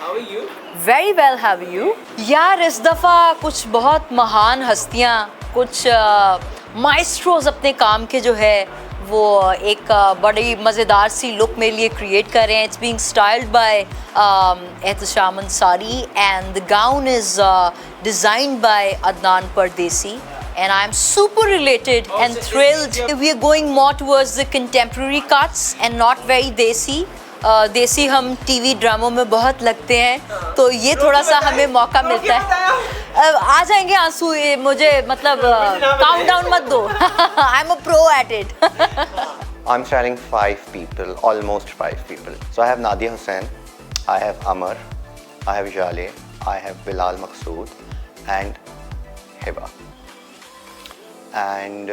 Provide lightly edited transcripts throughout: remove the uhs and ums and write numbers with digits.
How are you? Very well, how are you? यार इस दफ़ा कुछ बहुत महान हस्तियाँ, कुछ माइस्ट्रोज अपने काम के जो है वो एक बड़ी मज़ेदार सी लुक मेरे लिए क्रिएट कर रहे हैं. It's being styled by Ehtesham Ansari and the gown is designed by Adnan Pardesi. And I'm super related and thrilled. We are going more towards the contemporary cuts and not very desi. देसी हम TV ड्रामों में बहुत लगते हैं, तो ये थोड़ा सा हमें मौका मिलता है. आ जाएंगे आंसू, ये मुझे मतलब काउंटडाउन मत दो. I'm a pro at it. I'm styling 5 people, almost 5 people. So I have Nadia Hussain, I have Amar, I have Jale, I have Bilal Maqsood and Hiba. And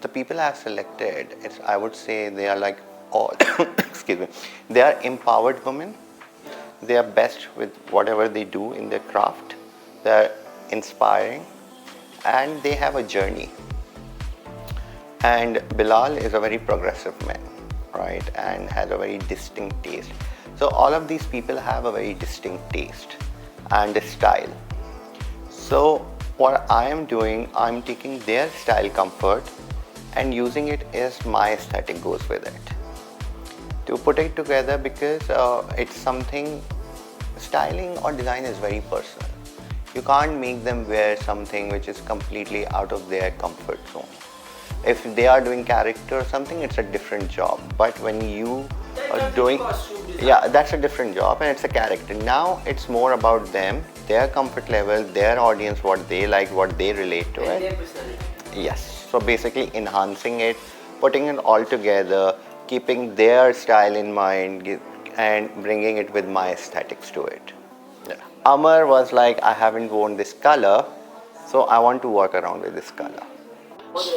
the people I have selected, I would say they are like all, excuse me, they are empowered women. They are best with whatever they do in their craft. They are inspiring and they have a journey. And Bilal is a very progressive man, right, and has a very distinct taste. So all of these people have a very distinct taste and a style. So what I am doing, I'm taking their style comfort and using it as my aesthetic goes with it. To put it together, because it's something, styling or design is very personal. You can't make them wear something which is completely out of their comfort zone. If they are doing character or something, it's a different job. But when you are doing, yeah, that's a different job and it's a character. Now it's more about them, their comfort level, their audience, what they like, what they relate to it. Yes. So basically enhancing it, putting it all together, keeping their style in mind and bringing it with my aesthetics to it. Yeah. Amar was like, I haven't worn this color, so I want to work around with this color.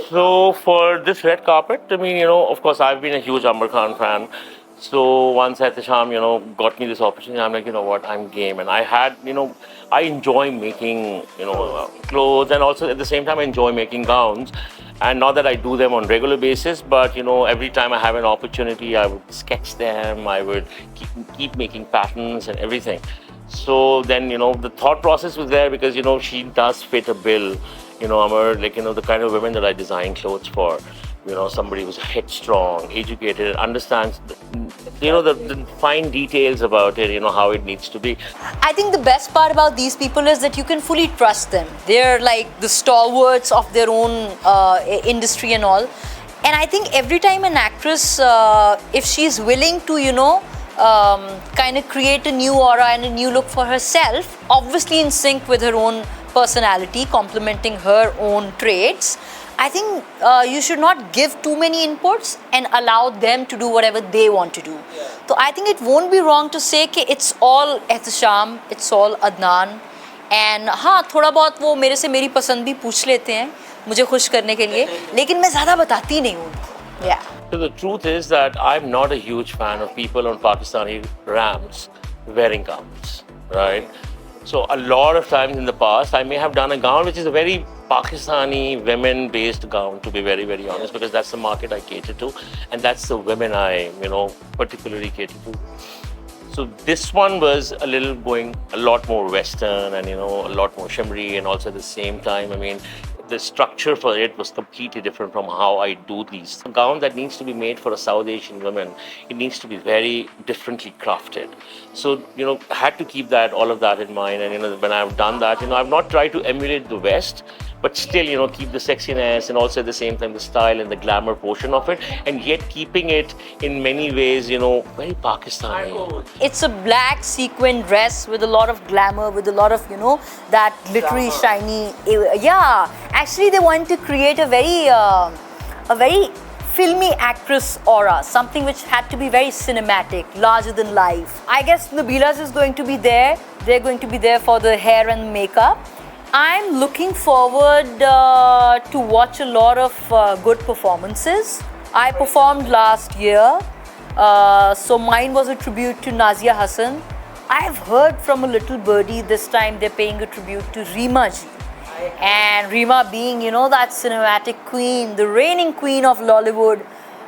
So for this red carpet, I mean, of course, I've been a huge Amar Khan fan. So once Ehtesham, got me this opportunity, I'm like, you know what, I'm game. And I had, I enjoy making, clothes, and also at the same time I enjoy making gowns. And not that I do them on regular basis, but every time I have an opportunity, I would sketch them, I would keep making patterns and everything. So then, the thought process was there because, she does fit a bill, Amar, like, the kind of women that I design clothes for. Somebody who's headstrong, educated, understands, the fine details about it, how it needs to be. I think the best part about these people is that you can fully trust them. They're like the stalwarts of their own industry and all. And I think every time an actress, if she's willing to, kind of create a new aura and a new look for herself, obviously in sync with her own personality, complementing her own traits, I think you should not give too many inputs and allow them to do whatever they want to do. So I think it won't be wrong to say that it's all Ehtesham, it's all Adnan. And हाँ, थोड़ा बहुत वो मेरे से मेरी पसंद भी पूछ लेते हैं मुझे खुश करने के लिए, लेकिन मैं ज़्यादा बताती नहीं हूँ उनको. Yeah. So the truth is that I'm not a huge fan of people on Pakistani rams wearing gowns, right? So a lot of times in the past, I may have done a gown which is a very Pakistani women-based gown, to be very, very honest, because that's the market I cater to, and that's the women I, particularly cater to. So this one was going a lot more Western and, a lot more shimmery, and also at the same time, I mean, the structure for it was completely different from how I do these. A gown that needs to be made for a South Asian woman, it needs to be very differently crafted. So, I had to keep all of that in mind. And, when I've done that, I've not tried to emulate the West, but still, keep the sexiness and also at the same time the style and the glamour portion of it, and yet keeping it in many ways, very Pakistani. It's a black sequin dress with a lot of glamour, with a lot of, that glittery, shiny. Yeah, actually they want to create a very filmy actress aura, something which had to be very cinematic, larger than life. I guess Nabila's is going to be there. They're going to be there for the hair and makeup. I'm looking forward to watch a lot of good performances. I performed last year, so mine was a tribute to Nazia Hassan. I've heard from a little birdie this time they're paying a tribute to Reema ji. And Reema being, that cinematic queen, the reigning queen of Lollywood,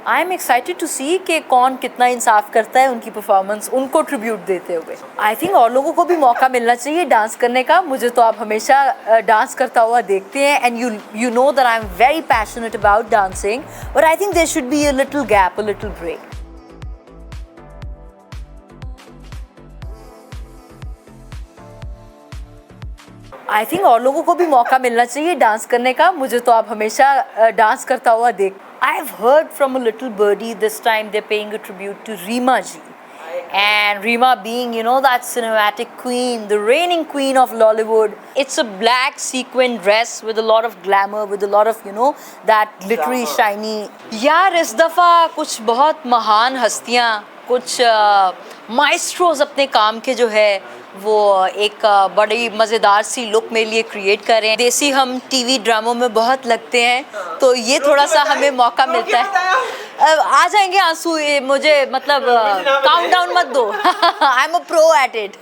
I am excited to see कि कौन कितना इंसाफ करता है उनकी performance उनको tribute देते हुए. आई think और लोगों को भी मौका मिलना चाहिए डांस करने का. मुझे तो आप हमेशा डांस करता हुआ देखते हैं and you know that I am very passionate about dancing, but I think there should be a little gap, a little break. I think और लोगों को भी मौका मिलना चाहिए डांस करने का. मुझे तो आप हमेशा डांस करता हुआ देख. I have heard from a little birdie this time they're paying a tribute to Reema ji. And Reema being, you know, that cinematic queen, the reigning queen of Lollywood. It's a black sequin dress with a lot of glamour, with a lot of, you know, that glittery, shiny. यार इस दफ़ा कुछ बहुत महान हस्तियाँ, कुछ maestros अपने काम के जो है वो एक बड़ी मज़ेदार सी लुक मेरे लिए क्रिएट कर रहे हैं. देसी हम टीवी ड्रामों में बहुत लगते हैं, तो ये थोड़ा सा हमें मौका मिलता है. आ जाएंगे आंसू, ये मुझे मतलब काउंटडाउन मत दो. I am a pro at it.